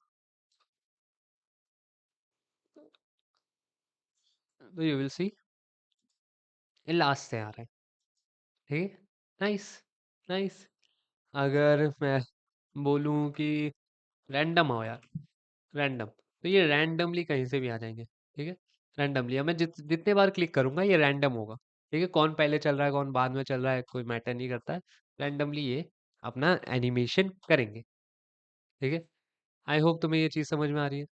Speaker 1: यू विल सी ये लास्ट से आ रहा है। ठीक है, नाइस नाइस। अगर मैं बोलूँ कि रैंडम आओ यार, रैंडम, तो ये रैंडमली कहीं से भी आ जाएंगे। ठीक है, रैंडमली मैं जितने बार क्लिक करूंगा ये रैंडम होगा। ठीक है, कौन पहले चल रहा है कौन बाद में चल रहा है कोई मैटर नहीं करता है, रैंडमली ये अपना एनिमेशन करेंगे। ठीक है, आई होप तुम्हें ये चीज़ समझ में आ रही है।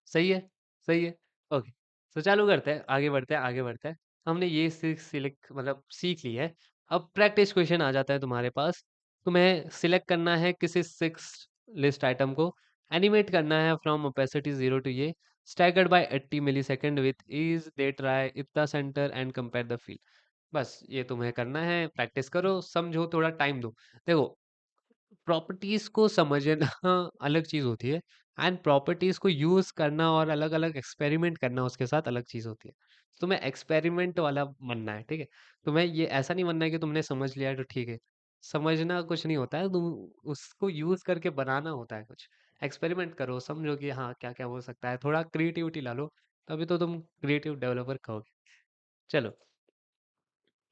Speaker 1: सही है, सही है। ओके, तो चालू करते हैं, आगे बढ़ते हैं, आगे बढ़ते हैं। हमने ये सिलेक्ट मतलब सीख ली है। अब प्रैक्टिस क्वेश्चन आ जाता है तुम्हारे पास। तुम्हें सिलेक्ट करना है किसी 6 लिस्ट आइटम को, एनिमेट करना है फ्रॉम ओपेसिटी 0 टू ये, staggered by 80 millisecond with ease they try इतना centre and compare the feel. बस ये तुम्हें करना है, प्रैक्टिस करो, समझो, थोड़ा टाइम दो। देखो, प्रॉपर्टीज को समझना अलग चीज होती है, एंड प्रॉपर्टीज को यूज करना और अलग अलग एक्सपेरिमेंट करना उसके साथ अलग चीज होती है। तुम्हें एक्सपेरिमेंट वाला बनना है। ठीक है, तुम्हें ये ऐसा नहीं बनना है कि तुमने समझ लिया है तो ठीक है। समझना कुछ नहीं होता है, तुम उसको यूज करके बनाना होता है कुछ। एक्सपेरिमेंट करो, समझो कि हाँ क्या क्या हो सकता है, थोड़ा क्रिएटिविटी ला लो, तभी तो तुम क्रिएटिव डेवलपर कहोगे। चलो,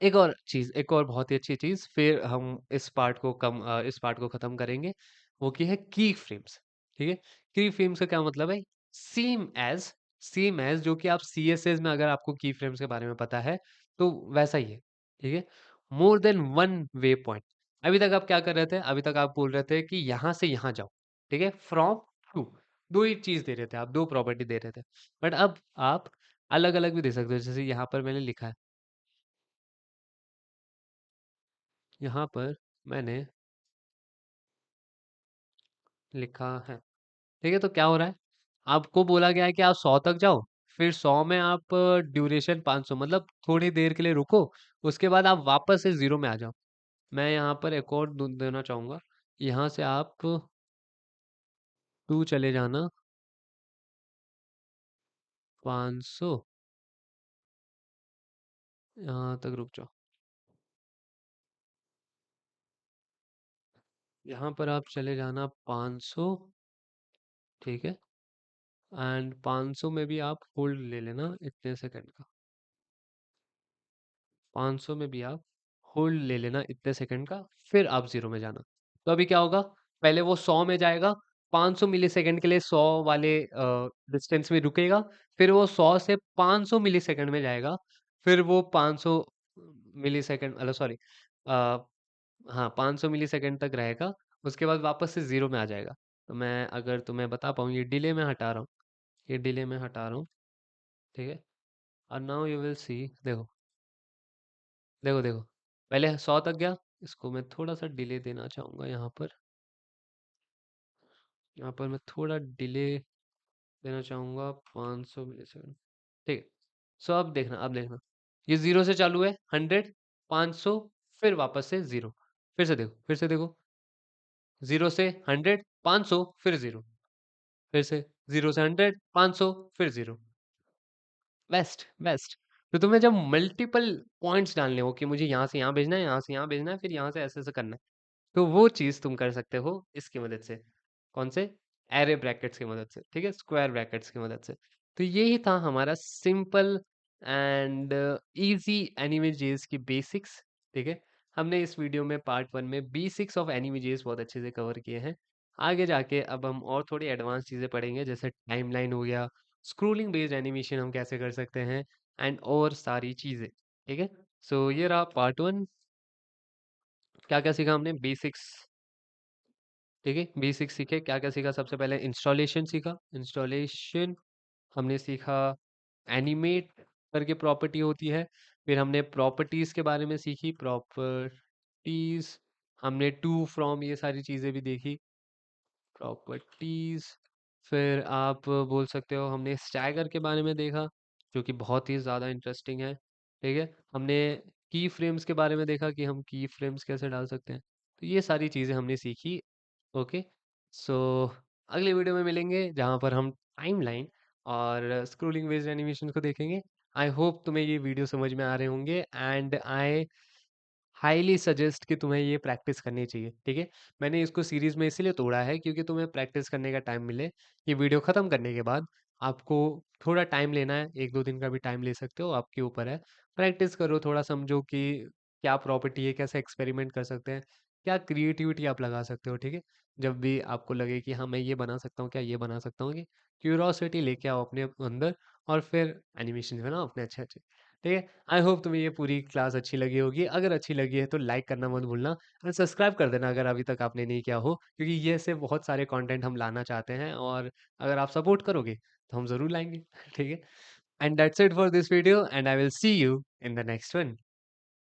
Speaker 1: एक और बहुत ही अच्छी चीज़, फिर हम इस पार्ट को खत्म करेंगे, वो की है की फ्रेम्स, ठीक है? की फ्रेम्स का क्या मतलब है? सेम एज़ सेम एज़ जो कि आप सीएसएस में अगर आपको की फ्रेम्स के बारे में पता है, तो वैसा ही है, ठीक है? More than one way point. अभी तक आप क्या कर रहे थे? अभी तक आप बोल रहे थे कि यहाँ से यहाँ जाओ, ठीक है? फ्रॉम टू 2 ही चीज़ दे रहे थे आप, 2 प्रॉपर्टी दे रहे थे। बट अब आप अलग-अलग भी दे सकते हो, जैसे यहाँ पर मैंने लिखा है, यहाँ पर मैंने लिखा है। ठीक है, तो क्या हो रहा है? आपको बोला गया है कि आप 100 तक जाओ, फिर 100 में आप ड्यूरेशन 500 मतलब थोड़ी देर के लिए रुको, उसके बाद आप वापस से 0 में आ जाओ। मैं यहाँ पर एक और देना चाहूँगा, यहाँ से आप 2 चले जाना 500, यहाँ तक रुक जाओ। यहाँ पर आप चले जाना 500, ठीक है? एंड 500 में भी आप होल्ड ले लेना इतने सेकंड का। 500 में भी आप होल्ड ले लेना इतने सेकंड का, फिर आप 0 में जाना। तो अभी क्या होगा? पहले वो 100 में जाएगा, 500 मिलीसेकंड के लिए 100 वाले डिस्टेंस में रुकेगा, फिर वो 100 से 500 मिलीसेकंड में जाएगा, फिर वो 500 मिलीसेकंड सॉरी अ, हाँ 500 मिलीसेकंड तक रहेगा, उसके बाद वापस से 0 में आ जाएगा। तो मैं अगर तुम्हें बता पाऊँ, ये डिले में हटा रहा हूँ, ये डिले में हटा रहा हूँ, ठीक है? और नाउ यू विल सी, देखो देखो देखो, पहले 100 तक गया, इसको मैं थोड़ा सा डिले देना चाहूंगा, यहाँ पर मैं थोड़ा डिले देना चाहूंगा 500 मिलीसेकंड, ठीक है? सो अब देखना ये 0 से चालू है, 100, 500, फिर वापस से 0, फिर से देखो 0 से 100, 500, फिर 0, फिर से 0 से 100, 500, फिर 0। Best best. तो तुम्हें जब मल्टीपल पॉइंट्स डालने हो कि मुझे यहाँ से यहाँ भेजना है, यहाँ से यहाँ भेजना है, फिर यहाँ से ऐसे ऐसे करना है, तो वो चीज तुम कर सकते हो इसकी मदद से। कौन से? एरे ब्रैकेट्स की मदद से, ठीक है? स्क्वायर ब्रैकेट्स की मदद से। तो यही था हमारा सिंपल एंड इजी एनिमे जेस की बेसिक्स, ठीक है? हमने इस वीडियो में पार्ट 1 में बेसिक्स ऑफ एनिमे जेस बहुत अच्छे से कवर किए हैं। आगे जाके अब हम और थोड़ी एडवांस चीज़ें पढ़ेंगे, जैसे टाइमलाइन हो गया, स्क्रोलिंग बेस्ड एनिमेशन हम कैसे कर सकते हैं, एंड और सारी चीज़ें, ठीक है? सो ये रहा पार्ट 1। क्या क्या सीखा हमने? बेसिक्स, ठीक है? बेसिक्स सीखे, क्या क्या सीखा? सबसे पहले इंस्टॉलेशन सीखा, इंस्टॉलेशन हमने सीखा, एनिमेट करके प्रॉपर्टी होती है, फिर हमने प्रॉपर्टीज के बारे में सीखी, प्रॉपर्टीज, हमने टू फ्रॉम ये सारी चीज़ें भी देखी, प्रॉपर्टीज। फिर आप बोल सकते हो हमने स्टैगर के बारे में देखा, जो कि बहुत ही ज़्यादा इंटरेस्टिंग है, ठीक है? हमने की फ्रेम्स के बारे में देखा कि हम की फ्रेम्स कैसे डाल सकते हैं। तो ये सारी चीज़ें हमने सीखी, ओके? सो अगले वीडियो में मिलेंगे, जहाँ पर हम टाइमलाइन और स्क्रोलिंग बेस्ड एनिमेशन को देखेंगे। आई होप तुम्हें ये वीडियो समझ में आ रहे होंगे, एंड आई हाईली सजेस्ट कि तुम्हें ये प्रैक्टिस करनी चाहिए, ठीक है? मैंने इसको सीरीज में इसीलिए तोड़ा है क्योंकि तुम्हें प्रैक्टिस करने का टाइम मिले। ये वीडियो ख़त्म करने के बाद आपको थोड़ा टाइम लेना है, 1-2 दिन का भी टाइम ले सकते हो, आपके ऊपर है। प्रैक्टिस करो, थोड़ा समझो कि क्या प्रॉपर्टी है, कैसे एक्सपेरिमेंट कर सकते हैं, क्या क्रिएटिविटी आप लगा सकते हो, ठीक है? जब भी आपको लगे कि हाँ, मैं ये बना सकता हूँ, क्या ये बना सकता हूँ, कि क्यूरोसिटी लेके आओ अपने अंदर, और फिर एनिमेशन बनाओ अपने अच्छे-अच्छे, ठीक है? आई होप तुम्हें ये पूरी क्लास अच्छी लगी होगी। अगर अच्छी लगी है तो लाइक करना मत भूलना, और सब्सक्राइब कर देना अगर अभी तक आपने नहीं किया हो, क्योंकि ये से बहुत सारे कंटेंट हम लाना चाहते हैं, और अगर आप सपोर्ट करोगे तो हम ज़रूर लाएँगे। ठीक है? And that's it for this video, and I will see you in the next one.